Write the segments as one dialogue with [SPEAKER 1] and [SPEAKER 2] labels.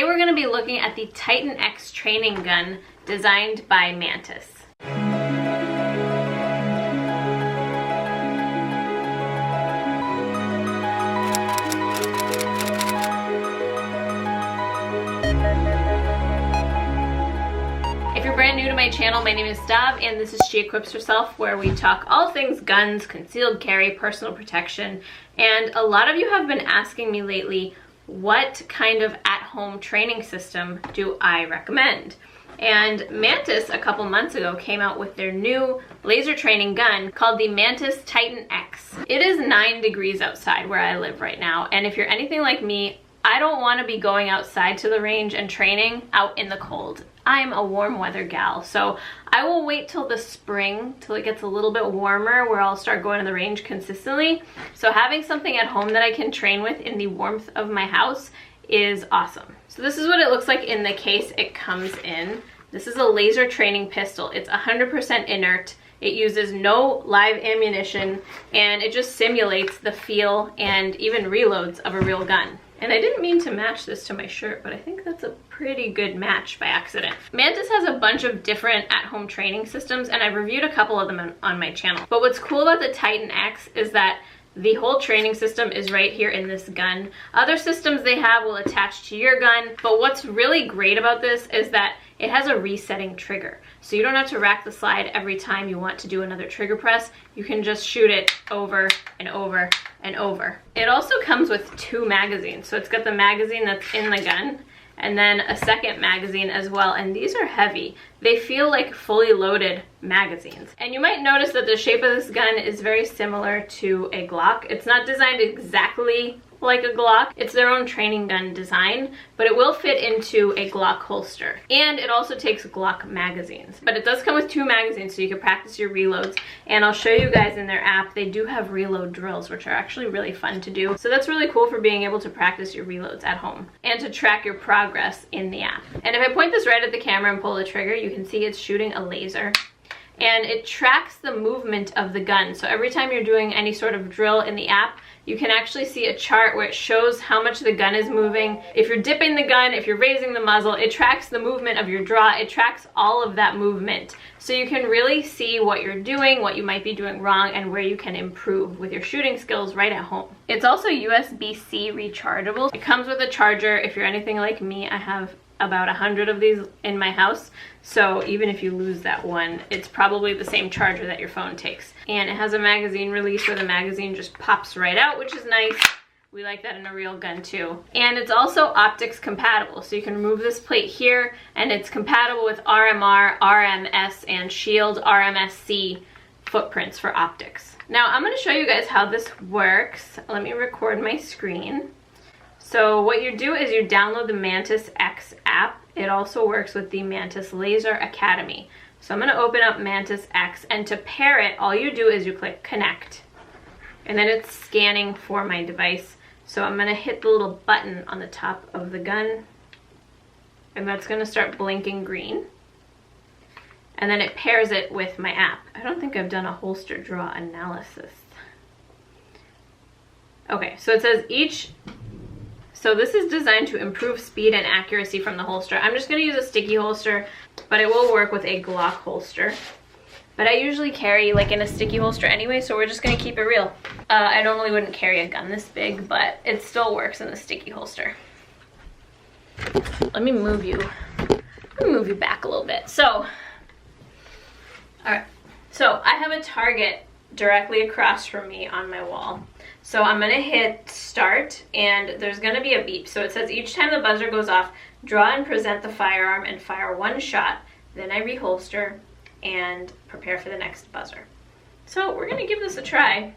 [SPEAKER 1] Today we're going to be looking at the Titan X training gun designed by Mantis. If you're brand new to my channel, my name is Stav and this is She Equips Herself, where we talk all things guns, concealed carry, personal protection, and a lot of you have been asking me lately, what kind of at-home training system do I recommend? And Mantis a couple months ago came out with their new laser training gun called the Mantis Titan X. It is 9 degrees outside where I live right now, and if you're anything like me, I don't want to be going outside to the range and training out in the cold. I'm a warm weather gal, so I will wait till the spring, till it gets a little bit warmer, where I'll start going to the range consistently. So having something at home that I can train with in the warmth of my house is awesome. So this is what it looks like in the case it comes in. This is a laser training pistol. It's 100% inert. It uses no live ammunition, and it just simulates the feel and even reloads of a real gun. And I didn't mean to match this to my shirt, but I think that's a pretty good match by accident. Mantis has a bunch of different at-home training systems, and I've reviewed a couple of them on my channel. But what's cool about the Titan X is that the whole training system is right here in this gun. Other systems they have will attach to your gun, but what's really great about this is that it has a resetting trigger. So you don't have to rack the slide every time you want to do another trigger press. You can just shoot it over and over and over. It also comes with 2 magazines. So it's got the magazine that's in the gun and then a second magazine as well, and these are heavy. They feel like fully loaded magazines. And you might notice that the shape of this gun is very similar to a Glock. It's not designed exactly like a Glock. It's their own training gun design, but it will fit into a Glock holster. And it also takes Glock magazines. But it does come with 2 magazines so you can practice your reloads. And I'll show you guys in their app, they do have reload drills, which are actually really fun to do. So that's really cool for being able to practice your reloads at home and to track your progress in the app. And if I point this right at the camera and pull the trigger, you can see it's shooting a laser. And it tracks the movement of the gun. So every time you're doing any sort of drill in the app, you can actually see a chart where it shows how much the gun is moving. If you're dipping the gun, if you're raising the muzzle, it tracks the movement of your draw. It tracks all of that movement. So you can really see what you're doing, what you might be doing wrong, and where you can improve with your shooting skills right at home. It's also USB-C rechargeable. It comes with a charger. If you're anything like me, I have about 100 of these in my house, so even if you lose that one, it's probably the same charger that your phone takes. And it has a magazine release where the magazine just pops right out, which is nice. We like that in a real gun too. And it's also optics compatible, so you can remove this plate here, and it's compatible with RMR, RMS, and Shield RMSC footprints for optics. Now I'm going to show you guys how this works. Let me record my screen. So what you do is you download the MantisX app. It also works with the Mantis Laser Academy. So I'm going to open up MantisX, and to pair it, all you do is you click connect. And then it's scanning for my device. So I'm going to hit the little button on the top of the gun, and that's going to start blinking green. And then it pairs it with my app. I don't think I've done a holster draw analysis. Okay, so it says So this is designed to improve speed and accuracy from the holster. I'm just going to use a sticky holster, but it will work with a Glock holster. But I usually carry like in a sticky holster anyway, so we're just going to keep it real. I normally wouldn't carry a gun this big, but it still works in the sticky holster. Let me move you back a little bit. So, alright. So I have a target directly across from me on my wall. So I'm going to hit start, and there's going to be a beep. So it says each time the buzzer goes off, draw and present the firearm and fire 1 shot. Then I reholster and prepare for the next buzzer. So we're going to give this a try.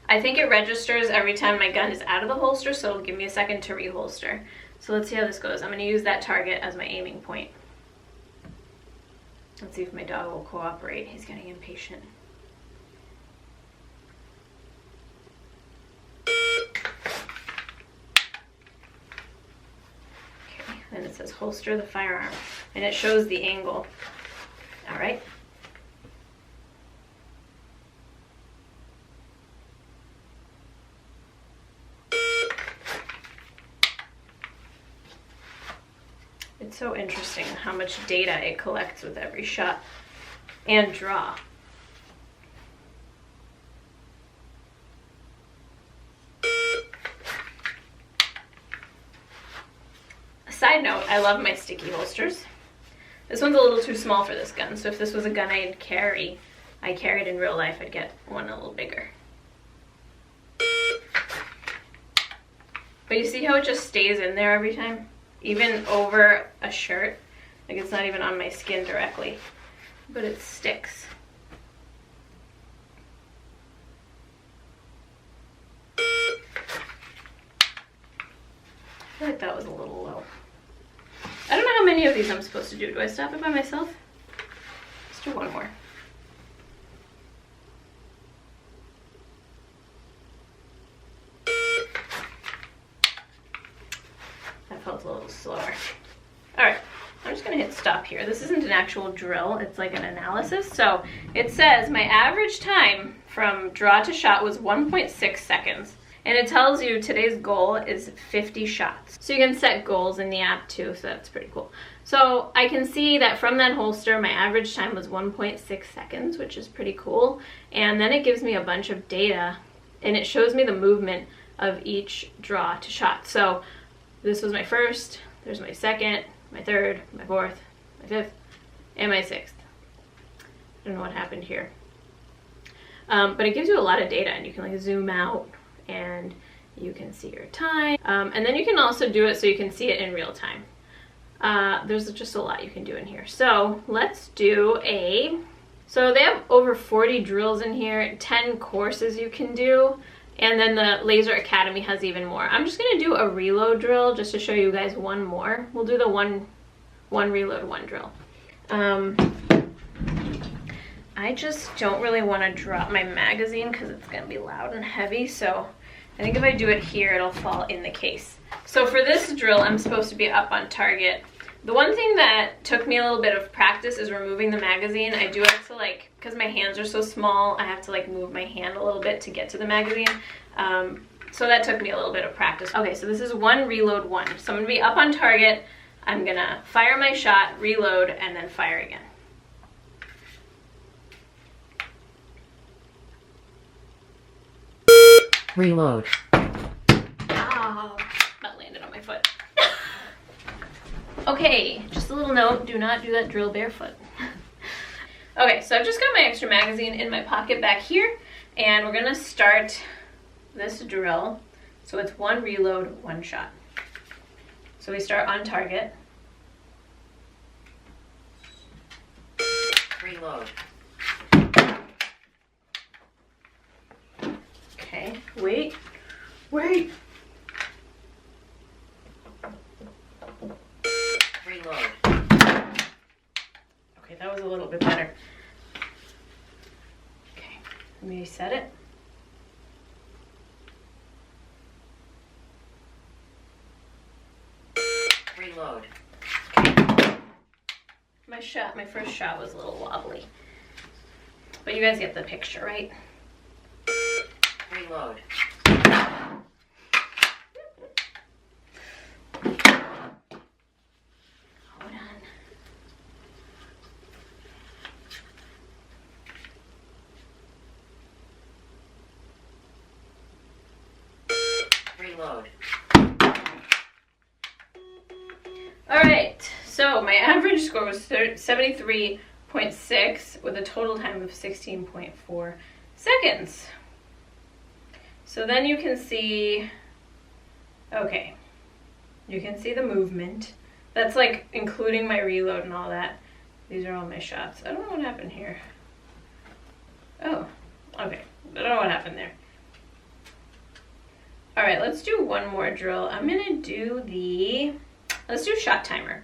[SPEAKER 1] I think it registers every time my gun is out of the holster, so it'll give me a second to reholster. So let's see how this goes. I'm going to use that target as my aiming point. Let's see if my dog will cooperate. He's getting impatient. And it says holster the firearm, and it shows the angle. All right. It's so interesting how much data it collects with every shot and draw. Side note, I love my sticky holsters. This one's a little too small for this gun, so if this was a gun I carried in real life, I'd get one a little bigger. But you see how it just stays in there every time? Even over a shirt. Like it's not even on my skin directly, but it sticks. I feel like that was a little low. I don't know how many of these I'm supposed to do. Do I stop it by myself? Let's do one more. That felt a little slower. All right, I'm just gonna hit stop here. This isn't an actual drill, it's like an analysis. So it says my average time from draw to shot was 1.6 seconds. And it tells you today's goal is 50 shots. So you can set goals in the app too, so that's pretty cool. So I can see that from that holster, my average time was 1.6 seconds, which is pretty cool. And then it gives me a bunch of data, and it shows me the movement of each draw to shot. So this was my first, there's my second, my third, my fourth, my fifth, and my sixth. I don't know what happened here. But it gives you a lot of data, and you can like zoom out and you can see your time. And then you can also do it so you can see it in real time. There's just a lot you can do in here. So let's do so they have over 40 drills in here, 10 courses you can do, and then the Laser Academy has even more. I'm just gonna do a reload drill just to show you guys one more. We'll do the one reload, one drill. I just don't really want to drop my magazine because it's going to be loud and heavy, so I think if I do it here, it'll fall in the case. So for this drill, I'm supposed to be up on target. The one thing that took me a little bit of practice is removing the magazine. I do have to because my hands are so small, I have to move my hand a little bit to get to the magazine. So that took me a little bit of practice. Okay, so this is one reload one. So I'm going to be up on target. I'm going to fire my shot, reload, and then fire again.
[SPEAKER 2] Reload.
[SPEAKER 1] Oh, that landed on my foot. Okay, just a little note, do not do that drill barefoot. Okay, so I've just got my extra magazine in my pocket back here, and we're gonna start this drill. So it's one reload, one shot. So we start on target.
[SPEAKER 2] Reload.
[SPEAKER 1] Okay, wait.
[SPEAKER 2] Reload.
[SPEAKER 1] Okay, that was a little bit better. Okay, let me reset it.
[SPEAKER 2] Reload.
[SPEAKER 1] Okay. My first shot was a little wobbly. But you guys get the picture, right?
[SPEAKER 2] Reload.
[SPEAKER 1] Hold on.
[SPEAKER 2] Reload.
[SPEAKER 1] All right, so my average score was 73.6 with a total time of 16.4 seconds. So then you can see, okay, you can see the movement. That's including my reload and all that. These are all my shots. I don't know what happened here. Oh, okay, I don't know what happened there. All right, let's do one more drill. I'm gonna do let's do shot timer.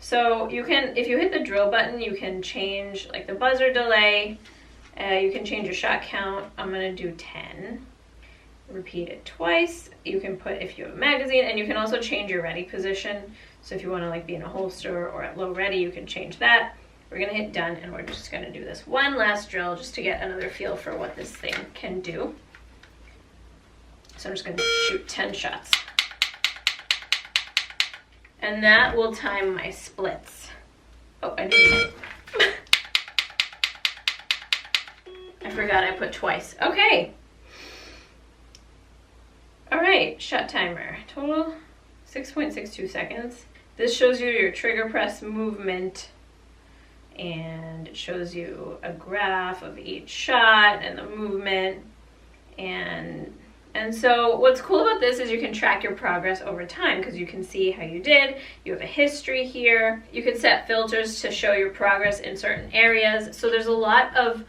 [SPEAKER 1] So you can, if you hit the drill button, you can change the buzzer delay. You can change your shot count. I'm gonna do 10. Repeat it twice. You can put if you have a magazine, and you can also change your ready position. So if you want to be in a holster or at low ready, you can change that. We're gonna hit done, and we're just gonna do this one last drill just to get another feel for what this thing can do. So I'm just gonna shoot 10 shots. And that will time my splits. Oh, I didn't. I forgot I put twice. Okay. All right, shut timer. Total 6.62 seconds. This shows you your trigger press movement, and it shows you a graph of each shot and the movement. And so what's cool about this is you can track your progress over time because you can see how you did. You have a history here. You can set filters to show your progress in certain areas. So there's a lot of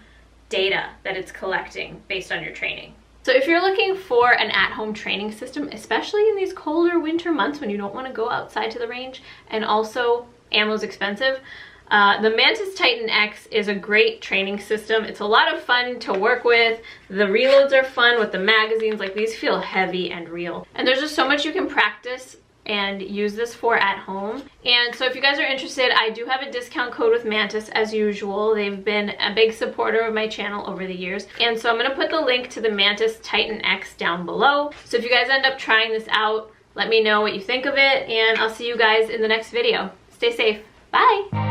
[SPEAKER 1] data that it's collecting based on your training. So if you're looking for an at-home training system, especially in these colder winter months when you don't want to go outside to the range and also ammo's expensive, the Mantis Titan X is a great training system. It's a lot of fun to work with. The reloads are fun with the magazines. Like, these feel heavy and real. And there's just so much you can practice and use this for at home. And so if you guys are interested, I do have a discount code with Mantis as usual. They've been a big supporter of my channel over the years. And so I'm gonna put the link to the Mantis Titan X down below. So if you guys end up trying this out, let me know what you think of it, and I'll see you guys in the next video. Stay safe. Bye.